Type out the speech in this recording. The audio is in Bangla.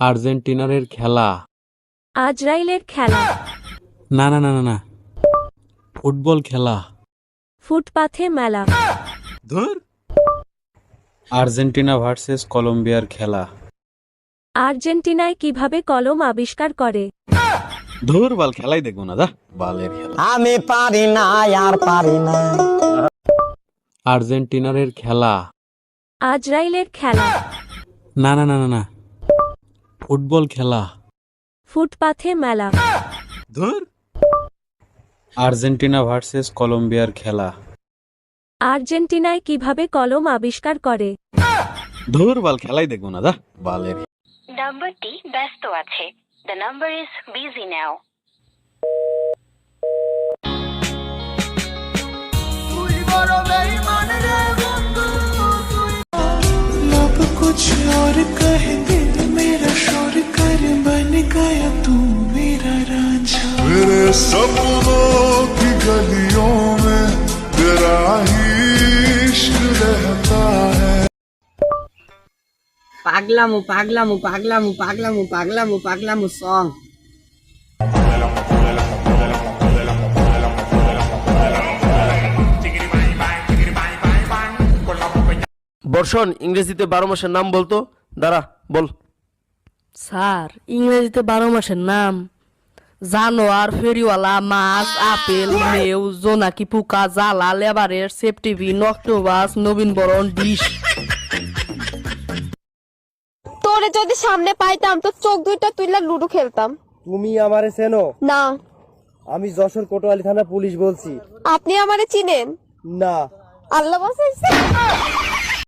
আর্জেন্টিনার খেলা। আজরাইলের খেলা। না না না না না, ফুটবল খেলা। ফুটপাথে মেলা। ধুর। আর্জেন্টিনা ভার্সেস কলম্বিয়ার খেলা। আর্জেন্টিনায় কিভাবে কলম আবিষ্কার করে? ধুর বাল, খেলাই দেখবো না, দা বালের খেলা। আমি পারি না আর পারি না। আর্জেন্টিনার খেলা। আজরাইলের খেলা। না না না না না, ফুটবল খেলা। ফুটপাথে মেলা। ধুর। আর্জেন্টিনা ভার্সেস কলম্বিয়ার খেলা। আর্জেন্টিনায় কিভাবে কলম আবিষ্কার করে? ধুর বাল, খেলাই দেখবো না, দা বালের। নাম্বারটি ব্যস্ত আছে। The number is busy now. लब कुछ और कह दिल मेरा शोर कर बन गया तू मेरा रांझा। मेरे सपनों की गलियों में तेरा ही इश्क रहता है। পাগলামু পাগলামু পাগলামু পাগলামু পাগলামু পাগলামু সং। বর্ষণ, ইংরেজিতে 12 মাসের নাম বলতো। দাঁড়া, বল। স্যার, ইংরেজিতে 12 মাসের নাম জানোয়ার, ফেরিওয়ালা, মাছ, আপেল, মেউ, জোনাকি পোকা, জ্বালা, লেবারের, সেপটিভিন, অক্টোবাস, নবীনবরণ, ডিশ। তোরে যদি সামনে পাইতাম তো চোখ দুইটা তুইলা লুডো খেলতাম। তুমি আমারে চেনো? না। আমি যশোর কোতোয়ালি থানা পুলিশ বলছি। আপনি আমারে চিনেন? না। আল্লাহ বাঁচাইছে।